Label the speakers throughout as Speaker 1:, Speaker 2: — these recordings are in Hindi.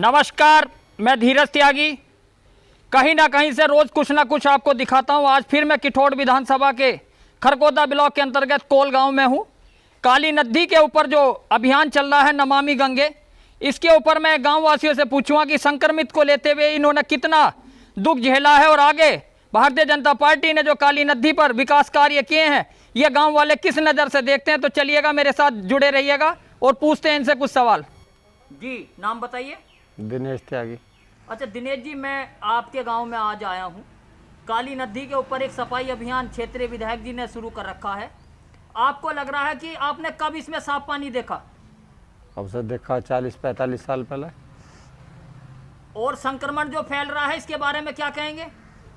Speaker 1: नमस्कार, मैं धीरज त्यागी। कहीं ना कहीं से रोज कुछ ना कुछ आपको दिखाता हूं। आज फिर मैं किठौड़ विधानसभा के खरकोदा ब्लॉक के अंतर्गत कोल गांव में हूं। काली नदी के ऊपर जो अभियान चल रहा है नमामि गंगे, इसके ऊपर मैं गांव वासियों से पूछूंगा कि संक्रमित को लेते हुए इन्होंने कितना दुख झेला है और आगे भारतीय जनता पार्टी ने जो काली नदी पर विकास कार्य किए हैं ये गांव वाले किस नज़र से देखते हैं। तो चलिएगा, मेरे साथ जुड़े रहिएगा और पूछते हैं इनसे कुछ सवाल। जी, नाम बताइए।
Speaker 2: दिनेश त्यागी।
Speaker 1: अच्छा दिनेश जी, मैं आपके गांव में आज आया हूं। काली नदी के ऊपर एक सफाई अभियान क्षेत्रीय विधायक जी ने शुरू कर रखा है। आपको लग रहा है कि आपने कब इसमें साफ पानी देखा?
Speaker 2: अब से देखा 40-45 साल पहले।
Speaker 1: और संक्रमण जो फैल रहा है इसके बारे में क्या कहेंगे?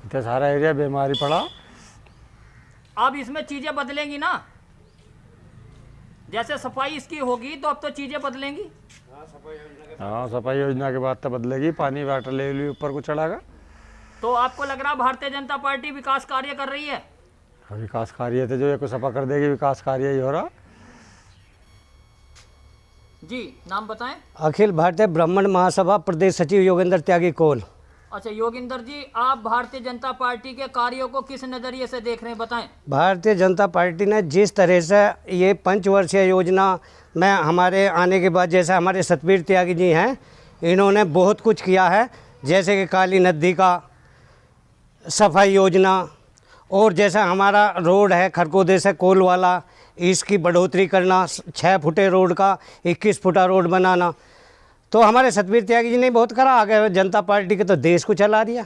Speaker 2: इतना सारा एरिया बीमारी पड़ा।
Speaker 1: अब इसमें चीजें बदलेंगी ना, जैसे सफाई इसकी होगी तो अब तो चीजें बदलेंगी।
Speaker 2: हाँ, सफाई योजना के बाद तो बदलेगी। पानी वाटर लेवल भी ऊपर को चढ़ागा।
Speaker 1: तो आपको लग रहा है भारतीय जनता पार्टी विकास कार्य कर रही है?
Speaker 2: विकास कार्य थे जो ये को सफा कर देगी, विकास कार्य ही हो रहा।
Speaker 1: जी, नाम बताएं।
Speaker 3: अखिल भारतीय ब्राह्मण महासभा प्रदेश सचिव योगेंद्र त्यागी कोल।
Speaker 1: अच्छा योगेंद्र जी, आप भारतीय जनता पार्टी के कार्यों को किस नज़रिए से देख रहे हैं, बताएं।
Speaker 3: भारतीय जनता पार्टी ने जिस तरह से ये पंचवर्षीय योजना में हमारे आने के बाद, जैसे हमारे सतबीर त्यागी जी हैं, इन्होंने बहुत कुछ किया है। जैसे कि काली नदी का सफाई योजना, और जैसा हमारा रोड है खरकोदे से कोल वाला, इसकी बढ़ोतरी करना, 6 फुटे रोड का 21 फुटा रोड बनाना। तो हमारे सतबीर त्यागी जी ने बहुत करा। आगे जनता पार्टी के तो देश को चला दिया।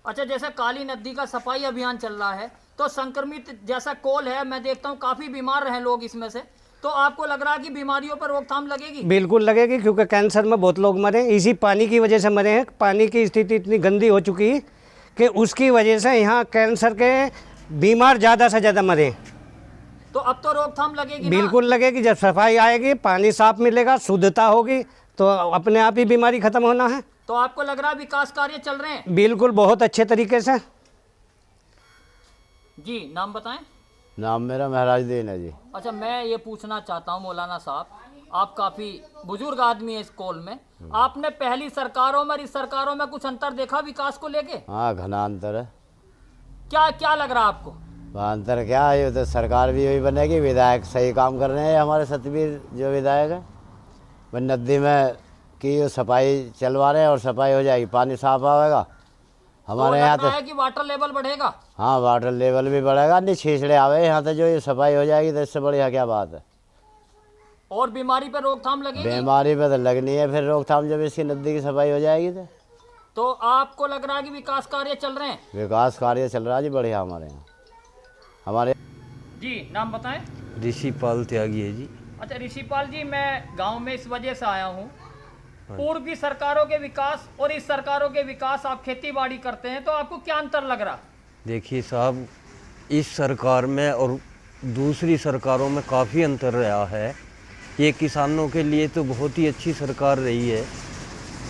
Speaker 1: अच्छा, जैसे काली नदी का सफाई अभियान चल रहा है तो संक्रमित जैसा कोल है, मैं देखता हूँ काफ़ी बीमार रहे लोग इसमें से, तो आपको लग रहा है कि बीमारियों पर रोकथाम लगेगी?
Speaker 3: बिल्कुल लगेगी, क्योंकि कैंसर में बहुत लोग मरे, इसी पानी की वजह से मरे हैं। पानी की स्थिति इतनी गंदी हो चुकी है कि उसकी वजह से यहाँ कैंसर के बीमार ज़्यादा से ज़्यादा मरे।
Speaker 1: तो अब तो रोकथाम लगेगी?
Speaker 3: बिल्कुल लगेगी। जब सफाई आएगी, पानी साफ मिलेगा, शुद्धता होगी, तो अपने आप ही बीमारी खत्म होना है।
Speaker 1: तो आपको लग रहा है विकास कार्य चल रहे हैं?
Speaker 3: बिल्कुल, बहुत अच्छे तरीके से।
Speaker 1: जी, नाम बताएं।
Speaker 4: नाम मेरा महराज दीन है जी।
Speaker 1: अच्छा, मैं ये पूछना चाहता हूँ मौलाना साहब, आप काफ़ी बुजुर्ग आदमी है इस कोल में, आपने पहली सरकारों में और इस सरकारों में कुछ अंतर देखा विकास को लेके?
Speaker 4: हाँ, घना अंतर है।
Speaker 1: क्या क्या लग रहा है आपको?
Speaker 4: अंतर क्या है, ये तो सरकार भी वही बनेगी, विधायक सही काम कर रहे हैं हमारे सतबीर जो विधायक है। वह नदी में की सफाई चलवा रहे हैं और सफाई हो जाएगी, पानी साफ आएगा हमारे यहाँ। तो
Speaker 1: है कि वाटर लेवल बढ़ेगा?
Speaker 4: हाँ, वाटर लेवल भी बढ़ेगा, नहीं छीछड़े आवे यहाँ तो, जो ये सफाई हो जाएगी तो इससे बढ़िया क्या बात है।
Speaker 1: और बीमारी पर रोकथाम लगेगी?
Speaker 4: बीमारी पर तो लगनी है फिर रोकथाम, जब इसकी नदी की सफाई हो जाएगी
Speaker 1: तो आपको लग रहा है कि विकास कार्य चल रहे हैं?
Speaker 4: विकास कार्य चल रहा है जी बढ़िया हमारे यहाँ। हमारे
Speaker 1: जी, नाम बताएं।
Speaker 2: ऋषिपाल त्यागी है जी।
Speaker 1: अच्छा ऋषिपाल जी, मैं गांव में इस वजह से आया हूँ, पूर्व की सरकारों के विकास और इस सरकारों के विकास, आप खेती बाड़ी करते हैं तो आपको क्या अंतर लग रहा?
Speaker 5: देखिए साहब, इस सरकार में और दूसरी सरकारों में काफ़ी अंतर रहा है। ये किसानों के लिए तो बहुत ही अच्छी सरकार रही है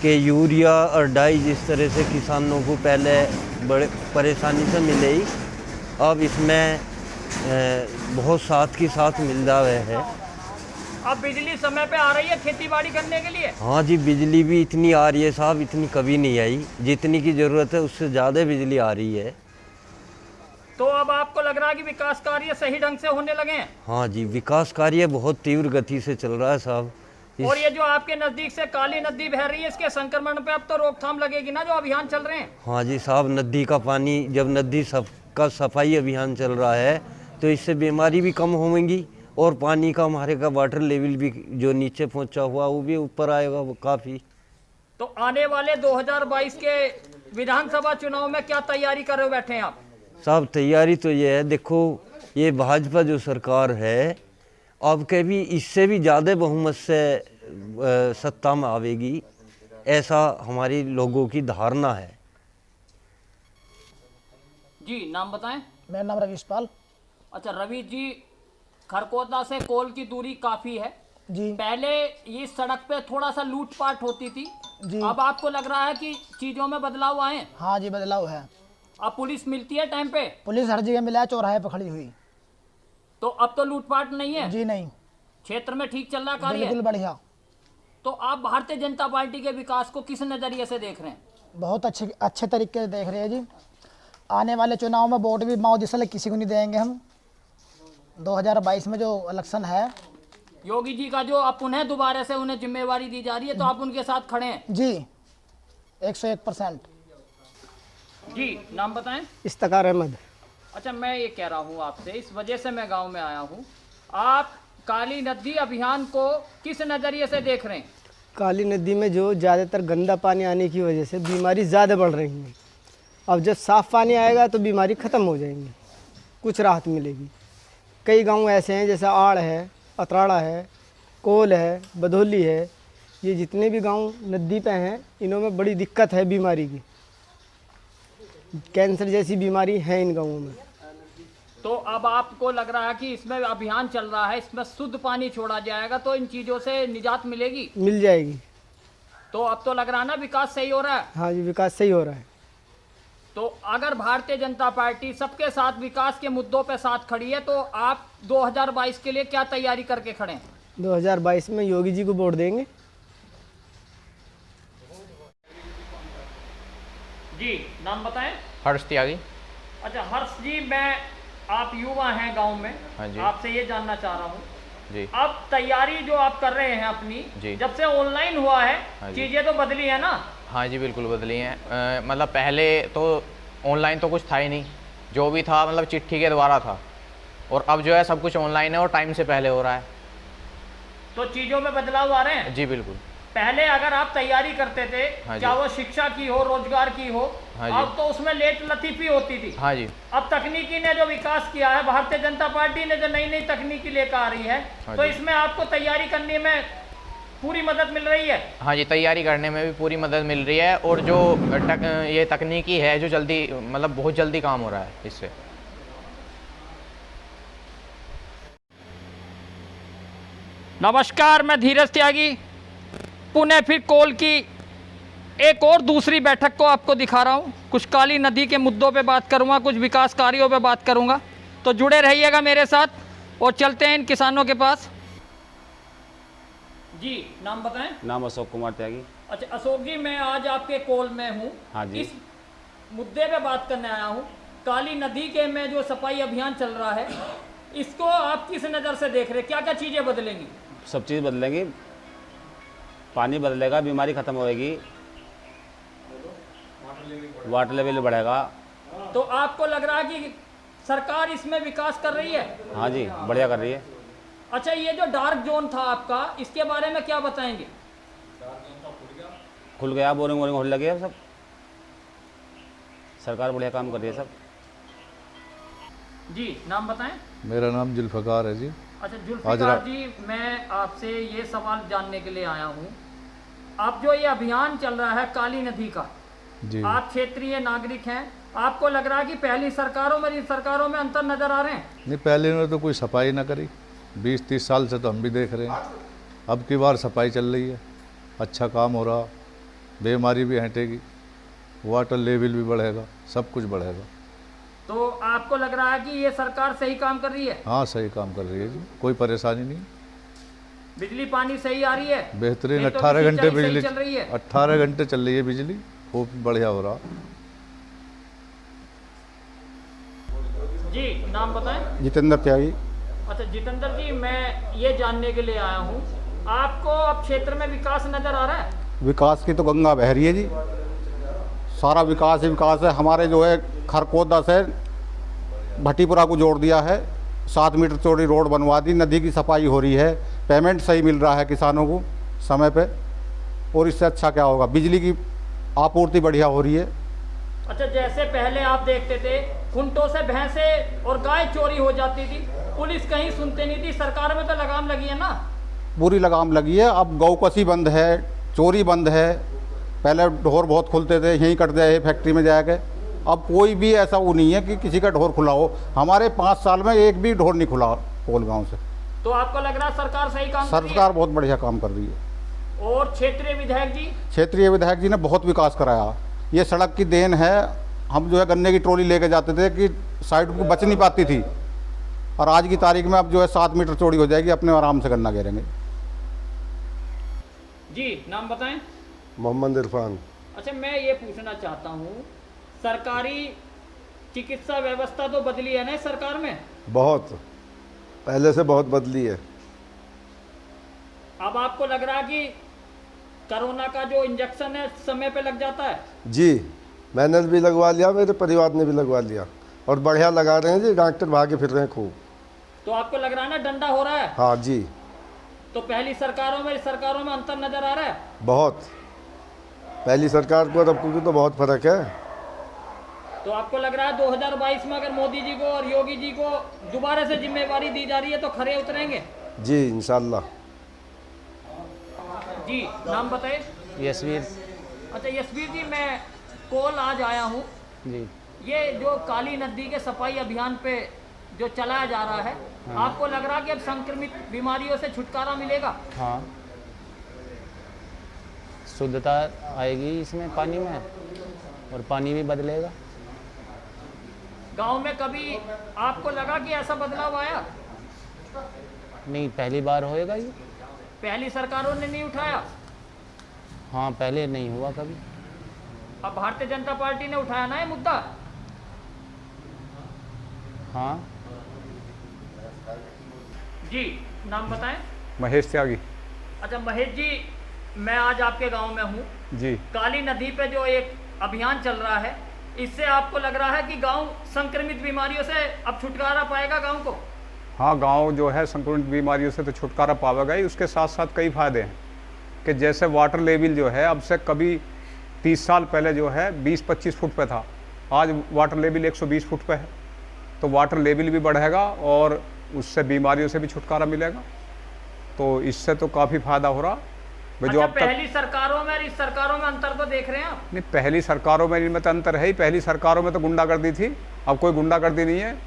Speaker 5: कि यूरिया और डाई जिस तरह से किसानों को पहले बड़े परेशानी से मिले ही, अब इसमें बहुत साथ की साथ मिल रहा है।
Speaker 1: अब बिजली समय पे आ रही है खेती बाड़ी करने के लिए?
Speaker 5: हाँ जी, बिजली भी इतनी आ रही है साहब, इतनी कभी नहीं आई। जितनी की ज़रूरत है उससे ज़्यादा बिजली आ रही है।
Speaker 1: तो अब आपको लग रहा है कि विकास कार्य सही ढंग से होने लगे हैं?
Speaker 5: हाँ जी, विकास कार्य बहुत तीव्र गति से चल रहा है साहब।
Speaker 1: और ये जो आपके नज़दीक से काली नदी बह रही है, इसके संक्रमण पे अब तो रोकथाम लगेगी ना, जो अभियान चल रहे हैं?
Speaker 5: हाँ जी साहब, नदी का पानी, जब नदी का सफाई अभियान चल रहा है तो इससे बीमारी भी कम होंगी और पानी का हमारे का वाटर लेवल भी जो नीचे पहुंचा हुआ वो भी ऊपर आएगा वो काफ़ी।
Speaker 1: तो आने वाले 2022 के विधानसभा चुनाव में क्या तैयारी कर रहे बैठे हैं आप?
Speaker 5: साहब तैयारी तो ये है, देखो ये भाजपा जो सरकार है अब कभी इससे भी ज़्यादा बहुमत से सत्ता में आवेगी, ऐसा हमारी लोगों की धारणा है।
Speaker 1: जी, नाम बताएं।
Speaker 6: मेरा नाम रवीश पाल।
Speaker 1: अच्छा रवि जी, खरकोदा से कोल की दूरी काफ़ी है
Speaker 6: जी।
Speaker 1: पहले ये सड़क पे थोड़ा सा लूटपाट होती थी
Speaker 6: जी।
Speaker 1: अब आपको लग रहा है कि चीज़ों में बदलाव आए?
Speaker 6: हाँ जी, बदलाव है।
Speaker 1: अब पुलिस मिलती है टाइम पे?
Speaker 6: पुलिस हर जगह मिला है, चौराहे पर खड़ी हुई।
Speaker 1: तो अब तो लूटपाट नहीं है?
Speaker 6: जी नहीं,
Speaker 1: क्षेत्र में ठीक चल रहा कार्य?
Speaker 6: बिल्कुल बढ़िया।
Speaker 1: तो आप भारतीय जनता पार्टी के विकास को किस नजरिए से देख रहे हैं?
Speaker 6: बहुत अच्छे तरीके से देख रहे हैं जी। आने वाले चुनाव में वोट भी मोदी से किसी को नहीं देंगे हम। 2022 में जो इलेक्शन है,
Speaker 1: योगी जी का जो अब पुनः दोबारा से उन्हें जिम्मेवारी दी जा रही है, तो आप उनके साथ खड़े हैं?
Speaker 6: जी 101%।
Speaker 1: जी नाम बताएं।
Speaker 3: इस्तकार अहमद।
Speaker 1: अच्छा, मैं ये कह रहा हूँ आपसे, इस वजह से मैं गांव में आया हूँ, आप काली नदी अभियान को किस नज़रिए से देख रहे हैं?
Speaker 7: काली नदी में जो ज़्यादातर गंदा पानी आने की वजह से बीमारी ज़्यादा बढ़ रही है। अब जब साफ़ पानी आएगा तो बीमारी ख़त्म हो जाएंगी, कुछ राहत मिलेगी। कई गांव ऐसे हैं जैसे आड़ है, अतराड़ा है, कोल है, बधोली है, ये जितने भी गांव नदी पे हैं इनों में बड़ी दिक्कत है बीमारी की। कैंसर जैसी बीमारी है इन गाँवों में।
Speaker 1: तो अब आपको लग रहा है कि इसमें अभियान चल रहा है, इसमें शुद्ध पानी छोड़ा जाएगा तो इन चीज़ों से निजात मिलेगी?
Speaker 7: मिल जाएगी।
Speaker 1: तो अब तो लग रहा है ना विकास सही हो रहा है?
Speaker 7: हाँ जी, विकास सही हो रहा है।
Speaker 1: तो अगर भारतीय जनता पार्टी सबके साथ विकास के मुद्दों पे साथ खड़ी है, तो आप 2022 के लिए क्या तैयारी करके खड़े हैं?
Speaker 7: 2022 में योगी जी को वोट देंगे।
Speaker 1: जी नाम बताएं।
Speaker 8: हर्ष त्यागी।
Speaker 1: अच्छा हर्ष जी, आप युवा हैं गांव में,
Speaker 8: हाँ जी।
Speaker 1: आपसे ये जानना चाह रहा हूँ,
Speaker 8: जी
Speaker 1: अब तैयारी जो आप कर रहे हैं अपनी,
Speaker 8: जी।
Speaker 1: जब से ऑनलाइन हुआ है,
Speaker 8: हाँ जी।
Speaker 1: चीजें तो बदली है ना?
Speaker 8: हाँ जी बिल्कुल बदली हैं। मतलब पहले तो ऑनलाइन तो कुछ था ही नहीं, जो भी था मतलब चिट्ठी के द्वारा था, और अब जो है सब कुछ ऑनलाइन है और टाइम से पहले हो रहा है।
Speaker 1: तो चीजों में बदलाव आ रहे हैं?
Speaker 8: जी बिल्कुल।
Speaker 1: पहले अगर आप तैयारी करते थे,
Speaker 8: हाँ
Speaker 1: चाहे
Speaker 8: जी।
Speaker 1: वो शिक्षा की हो, रोजगार की हो,
Speaker 8: हाँ जी।
Speaker 1: अब तो उसमें लेट लतीफी होती थी।
Speaker 8: हाँ जी।
Speaker 1: अब तकनीकी ने जो विकास किया है, भारतीय जनता पार्टी ने जो नई नई तकनीकी लेकर आ रही है,
Speaker 8: हाँ
Speaker 1: तो
Speaker 8: जी।
Speaker 1: इसमें आपको तैयारी करने में पूरी मदद मिल रही है?
Speaker 8: हाँ जी, तैयारी करने में भी पूरी मदद मिल रही है, और जो ये तकनीकी है जो जल्दी मतलब बहुत जल्दी काम हो रहा है इससे।
Speaker 1: नमस्कार, मैं धीरज त्यागी पुणे फिर कोल की एक और दूसरी बैठक को आपको दिखा रहा हूँ। कुछ काली नदी के मुद्दों पे बात करूँगा, कुछ विकास कार्यों पे बात करूँगा, तो जुड़े रहिएगा मेरे साथ और चलते हैं इन किसानों के पास। जी नाम बताएं।
Speaker 9: नाम अशोक कुमार त्यागी।
Speaker 1: अच्छा अशोक जी, मैं आज आपके कोल में हूँ।
Speaker 9: हाँ जी।
Speaker 1: इस मुद्दे पे बात करने आया हूँ, काली नदी के में जो सफाई अभियान चल रहा है, इसको आप किस नज़र से देख रहे हैं? क्या क्या चीज़ें बदलेंगी?
Speaker 9: सब चीज़ बदलेंगी, पानी बदलेगा, बीमारी खत्म होएगी, वाटर लेवल बढ़ेगा।
Speaker 1: तो आपको लग रहा है कि सरकार इसमें विकास कर रही है?
Speaker 9: हाँ जी, बढ़िया कर रही है।
Speaker 1: अच्छा, ये जो डार्क जोन था आपका, इसके बारे में क्या बताएंगे?
Speaker 9: खुल गया, बोरिंग वोरिंग होने लगे अब सब। सरकार बढ़िया काम कर रही है सब।
Speaker 1: जी नाम बताएं।
Speaker 10: मेरा नाम जुल्फ़कार है जी।
Speaker 1: अच्छा जुल्फ़िकार जी, मैं आपसे ये सवाल जानने के लिए आया हूँ, अब जो ये अभियान चल रहा है काली नदी का
Speaker 10: जी,
Speaker 1: आप क्षेत्रीय नागरिक हैं, आपको लग रहा है कि पहली सरकारों में इन सरकारों में अंतर नजर आ रहे हैं?
Speaker 10: नहीं, पहले ने तो कोई सफाई ना करी, 20-30 साल से तो हम भी देख रहे हैं। अब की बार सफाई चल रही है, अच्छा काम हो रहा, बीमारी भी हटेगी, वाटर लेवल भी बढ़ेगा, सब कुछ बढ़ेगा।
Speaker 1: तो आपको लग रहा है कि ये सरकार सही काम कर रही है?
Speaker 10: हाँ, सही काम कर रही है जी, कोई परेशानी नहीं।
Speaker 1: बिजली पानी सही आ रही है?
Speaker 10: बेहतरीन,
Speaker 1: नहीं तो
Speaker 10: 18 घंटे
Speaker 1: सिंचाई सही
Speaker 10: बिजली
Speaker 1: चल रही है?
Speaker 10: 18 घंटे चल रही है बिजली, खूब बढ़िया हो रहा।
Speaker 1: जी नाम बताएं।
Speaker 11: जितेंद्र त्यागी।
Speaker 1: अच्छा जितेंद्र जी, मैं ये जानने के लिए आया हूँ, आपको अब क्षेत्र में विकास नजर आ रहा है?
Speaker 11: विकास की तो गंगा बह रही है जी, सारा विकास ही विकास है। हमारे जो है खरकोदा से भट्टीपुरा को जोड़ दिया है, 7 मीटर चौड़ी रोड बनवा दी, नदी की सफाई हो रही है, पेमेंट सही मिल रहा है किसानों को समय पे, और इससे अच्छा क्या होगा, बिजली की आपूर्ति बढ़िया हो रही है।
Speaker 1: अच्छा, जैसे पहले आप देखते थे खुंटों से भैंसें और गाय चोरी हो जाती थी, पुलिस कहीं सुनते नहीं थी, सरकार में तो लगाम लगी है ना?
Speaker 11: पूरी लगाम लगी है। अब गौकसी बंद है, चोरी बंद है, पहले ढोर बहुत खुलते थे, यहीं कट गए फैक्ट्री में जाके, अब कोई भी ऐसा वो नहीं है कि किसी का ढोर खुला हो। हमारे 5 साल में एक भी ढोर नहीं खुला कोल गाँव से।
Speaker 1: तो आपको लग रहा है सरकार सही काम कर रही है?
Speaker 11: सरकार बहुत बढ़िया काम कर रही है।
Speaker 1: और क्षेत्रीय विधायक जी?
Speaker 11: क्षेत्रीय विधायक जी ने बहुत विकास कराया, ये सड़क की देन है। हम जो है गन्ने की ट्रॉली लेके जाते थे कि साइड को बच नहीं पाती थी, और आज की तारीख में अब जो है 7 मीटर चौड़ी हो जाएगी, अपने आराम से गन्ना घेरेंगे।
Speaker 1: जी नाम बताएं।
Speaker 12: मोहम्मद इरफान।
Speaker 1: अच्छा, मैं ये पूछना चाहता हूँ, सरकारी चिकित्सा व्यवस्था तो बदली है ना इस सरकार में?
Speaker 12: बहुत, पहले से बहुत बदली है।
Speaker 1: अब आपको लग रहा है कि कोरोना का जो इंजेक्शन है समय पे लग जाता है?
Speaker 12: जी, मैंने भी लगवा लिया, मेरे परिवार ने भी लगवा लिया और बढ़िया लगा रहे हैं जी, डॉक्टर भागे फिर रहे हैं खूब।
Speaker 1: तो आपको लग रहा है ना डंडा हो रहा है?
Speaker 12: हाँ जी।
Speaker 1: तो पहली सरकारों में इस सरकारों में अंतर नजर आ रहा है?
Speaker 12: बहुत, पहली सरकार को और अब की तो बहुत फर्क है।
Speaker 1: तो आपको लग रहा है 2022 में अगर मोदी जी को और योगी जी को दोबारा से जिम्मेवारी दी जा रही है तो खरे उतरेंगे?
Speaker 12: जी इंशाल्लाह।
Speaker 1: जी नाम बताइए।
Speaker 9: यशवीर।
Speaker 1: अच्छा यशवीर जी, मैं कॉल आज आया हूँ
Speaker 9: जी।
Speaker 1: ये जो काली नदी के सफाई अभियान पे जो चलाया जा रहा है, आपको लग रहा है कि अब संक्रमित बीमारियों से छुटकारा मिलेगा?
Speaker 9: हाँ, शुद्धता आएगी इसमें पानी में और पानी भी बदलेगा।
Speaker 1: गांव में कभी आपको लगा कि ऐसा बदलाव आया?
Speaker 9: नहीं, पहली बार होएगा ये।
Speaker 1: पहली सरकारों ने नहीं उठाया?
Speaker 9: हाँ, पहले नहीं हुआ कभी।
Speaker 1: अब भारतीय जनता पार्टी ने उठाया ना ये मुद्दा?
Speaker 9: हाँ
Speaker 1: जी नाम बताएं।
Speaker 2: महेश त्यागी।
Speaker 1: अच्छा महेश जी, मैं आज आपके गांव में हूँ
Speaker 2: जी।
Speaker 1: काली नदी पे जो एक अभियान चल रहा है, इससे आपको लग रहा है कि गांव संक्रमित बीमारियों से अब छुटकारा पाएगा गांव को?
Speaker 2: हाँ, गांव जो है संक्रमित बीमारियों से तो छुटकारा पावेगा ही, उसके साथ साथ कई फायदे हैं कि जैसे वाटर लेवल जो है अब से कभी 30 साल पहले जो है 20-25 फुट पे था, आज वाटर लेवल 120 फुट पे है। तो वाटर लेवल भी बढ़ेगा और उससे बीमारियों से भी छुटकारा मिलेगा, तो इससे तो काफ़ी फायदा हो रहा।
Speaker 1: अच्छा,
Speaker 2: जो अब तक
Speaker 1: पहली सरकारों में और इस सरकारों में अंतर तो देख रहे हैं आप?
Speaker 2: नहीं, पहली सरकारों में इनमें तो अंतर है ही। पहली सरकारों में तो गुंडागर्दी थी, अब कोई गुंडागर्दी नहीं है।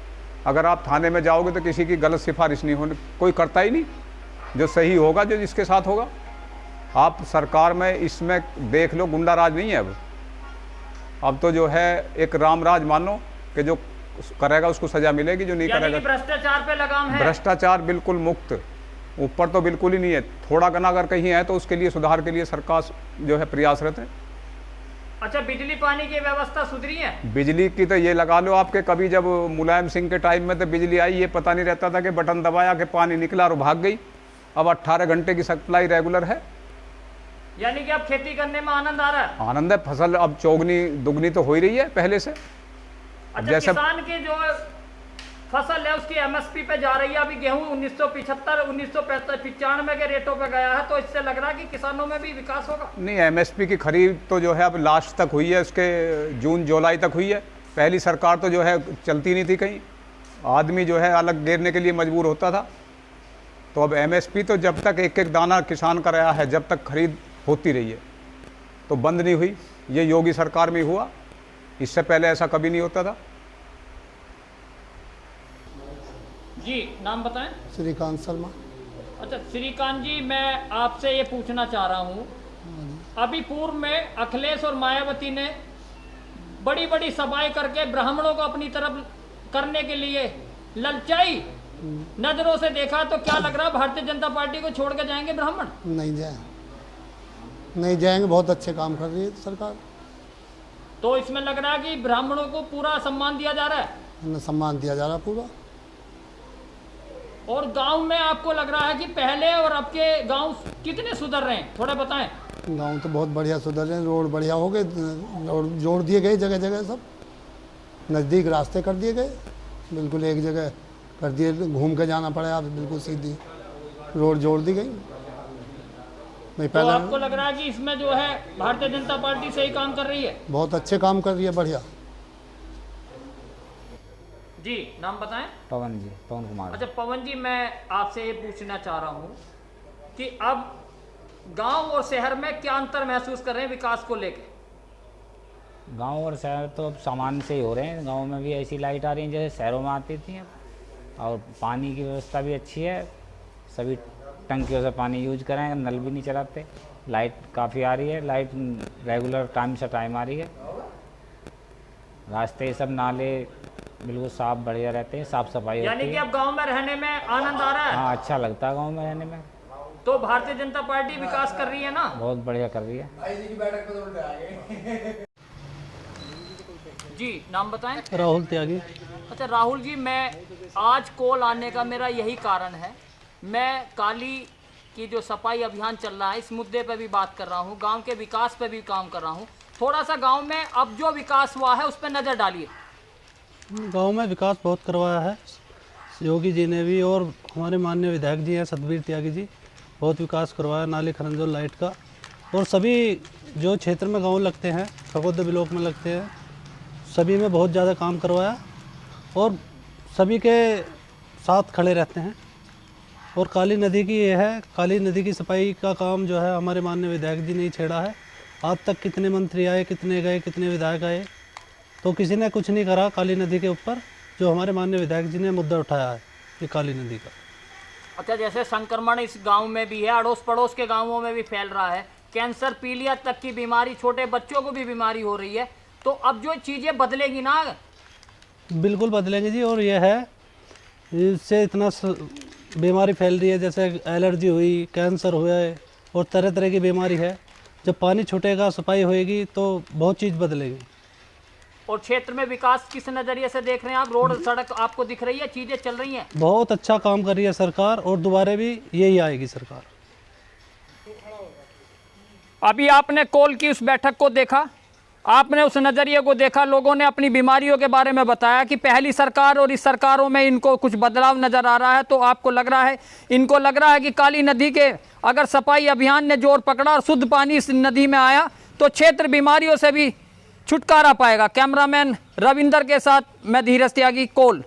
Speaker 2: अगर आप थाने में जाओगे तो किसी की गलत सिफारिश नहीं होने, कोई करता ही नहीं, जो सही होगा जो जिसके साथ होगा। आप सरकार में इसमें देख लो, गुंडा राज नहीं है अब तो जो है एक राम राज मानो कि जो करेगा उसको सजा मिलेगी, जो नहीं करेगा।
Speaker 1: भ्रष्टाचार पे लगाम है?
Speaker 2: भ्रष्टाचार बिल्कुल मुक्त, ऊपर तो बिल्कुल ही नहीं है। थोड़ा गना अगर कहीं है तो उसके लिए सुधार के लिए सरकार जो है प्रयासरत है।
Speaker 1: अच्छा, बिजली पानी की व्यवस्था सुधरी है?
Speaker 2: बिजली की तो ये लगा लो आपके, कभी जब मुलायम सिंह के टाइम में तो बिजली आई, ये पता नहीं रहता था कि बटन दबाया कि पानी निकला और भाग गई। अब 18 घंटे की सप्लाई रेगुलर है।
Speaker 1: यानी कि अब खेती करने में आनंद आ रहा है?
Speaker 2: आनंद है, फसल अब चौगनी दुगनी तो हो ही रही है पहले से।
Speaker 1: अच्छा,
Speaker 2: जैसे
Speaker 1: किसान की जो फसल है उसकी एमएसपी पे जा रही है। अभी गेहूं 1975-1995 के रेटों पे गया है, तो इससे लग रहा है कि किसानों में भी विकास होगा?
Speaker 2: नहीं, एमएसपी की खरीद तो जो है अब लास्ट तक हुई है, उसके जून जुलाई तक हुई है। पहली सरकार तो जो है चलती नहीं थी, कहीं आदमी जो है अलग गिरने के लिए मजबूर होता था। तो अब एमएसपी तो जब तक एक एक दाना किसान का रहा है, जब तक खरीद होती रही है, तो बंद नहीं हुई। ये योगी सरकार में हुआ, इससे पहले ऐसा कभी नहीं होता था।
Speaker 1: जी नाम बताएं।
Speaker 13: श्रीकांत शर्मा।
Speaker 1: अच्छा श्रीकांत जी, मैं आपसे ये पूछना चाह रहा हूँ, अभी पूर्व में अखिलेश और मायावती ने बड़ी बड़ी सभाएं करके ब्राह्मणों को अपनी तरफ करने के लिए ललचाई नजरों से देखा, तो क्या लग रहा है भारतीय जनता पार्टी को छोड़ के जाएंगे ब्राह्मण?
Speaker 13: नहीं जाएंगे, बहुत अच्छे काम कर रही है सरकार।
Speaker 1: तो इसमें लग रहा है कि ब्राह्मणों को पूरा सम्मान दिया जा रहा है?
Speaker 13: सम्मान दिया जा रहा है पूरा।
Speaker 1: और गांव में आपको लग रहा है कि पहले और अब के गांव कितने सुधर रहे हैं, थोड़ा बताएं।
Speaker 13: गांव तो बहुत बढ़िया सुधर रहे हैं, रोड बढ़िया हो गए, रोड जोड़ दिए गए जगह जगह, सब नज़दीक रास्ते कर दिए गए, बिल्कुल एक जगह कर दिए, घूम के जाना पड़े, आप बिल्कुल सीधी रोड जोड़ दी गई। नहीं
Speaker 1: तो
Speaker 13: पहले
Speaker 1: आपको लग रहा है कि इसमें जो है भारतीय जनता पार्टी सही काम कर रही है?
Speaker 13: बहुत अच्छे काम कर रही है, बढ़िया।
Speaker 1: जी नाम बताएं।
Speaker 14: पवन जी, पवन कुमार।
Speaker 1: अच्छा पवन जी, मैं आपसे ये पूछना चाह रहा हूँ कि अब गांव और शहर में क्या अंतर महसूस कर रहे हैं विकास को लेकर?
Speaker 14: गांव और शहर तो अब सामान्य से ही हो रहे हैं। गांव में भी ऐसी लाइट आ रही है जैसे शहरों में आती थी, और पानी की व्यवस्था भी अच्छी है, सभी टंकियों से पानी यूज करें, नल भी नहीं चलाते, लाइट काफ़ी आ रही है, लाइट रेगुलर टाइम से टाइम आ रही है, रास्ते सब नाले बिल्कुल साफ बढ़िया रहते हैं, साफ सफाई होती है।
Speaker 1: यानी कि अब गांव में रहने में आनंद आ रहा है?
Speaker 14: हाँ, अच्छा लगता है गांव में रहने में।
Speaker 1: तो भारतीय जनता पार्टी विकास कर रही है ना?
Speaker 14: बहुत बढ़िया कर रही है।
Speaker 1: जी नाम बताएं।
Speaker 15: राहुल त्यागी।
Speaker 1: अच्छा राहुल जी, मैं आज कॉल आने का मेरा यही कारण है। मैं काली की जो सफाई अभियान चल रहा है इस मुद्दे पे भी बात कर रहा हूँ, गांव के विकास पे भी काम कर रहा हूँ। थोड़ा सा गांव में अब जो विकास हुआ है उस पर नज़र डालिए।
Speaker 15: गांव में विकास बहुत करवाया है योगी जी ने भी, और हमारे माननीय विधायक जी हैं सतबीर त्यागी जी, बहुत विकास करवाया नाली खरंजोल लाइट का। और सभी जो क्षेत्र में गांव लगते हैं, खरगोदा ब्लॉक में लगते हैं, सभी में बहुत ज़्यादा काम करवाया और सभी के साथ खड़े रहते हैं। और काली नदी की ये है, काली नदी की सफाई का काम जो है हमारे माननीय विधायक जी ने ही छेड़ा है। आज तक कितने मंत्री आए, कितने गए, कितने विधायक आए, तो किसी ने कुछ नहीं करा काली नदी के ऊपर, जो हमारे माननीय विधायक जी ने मुद्दा उठाया है ये काली नदी का।
Speaker 1: अच्छा, जैसे संक्रमण इस गांव में भी है, अड़ोस पड़ोस के गांवों में भी फैल रहा है, कैंसर पीलिया तक की बीमारी, छोटे बच्चों को भी बीमारी हो रही है, तो अब जो चीज़ें बदलेगी ना?
Speaker 15: बिल्कुल बदलेंगे जी। और यह है इससे इतना बीमारी फैल रही है, जैसे एलर्जी हुई, कैंसर हुआ है और तरह तरह की बीमारी है। जब पानी छूटेगा, सफाई होएगी तो बहुत चीज़ बदलेगी।
Speaker 1: और क्षेत्र में विकास किस नज़रिए से देख रहे हैं आप? रोड सड़क आपको दिख रही है, चीज़ें चल रही हैं?
Speaker 15: बहुत अच्छा काम कर रही है सरकार और दोबारा भी यही आएगी सरकार।
Speaker 1: अभी आपने कॉल की उस बैठक को देखा, आपने उस नज़रिए को देखा, लोगों ने अपनी बीमारियों के बारे में बताया कि पहली सरकार और इस सरकारों में इनको कुछ बदलाव नज़र आ रहा है। तो आपको लग रहा है, इनको लग रहा है कि काली नदी के अगर सफाई अभियान ने जोर पकड़ा और शुद्ध पानी इस नदी में आया तो क्षेत्र बीमारियों से भी छुटकारा पाएगा। कैमरामैन रविंदर के साथ मैं धीरज त्यागी, कोल।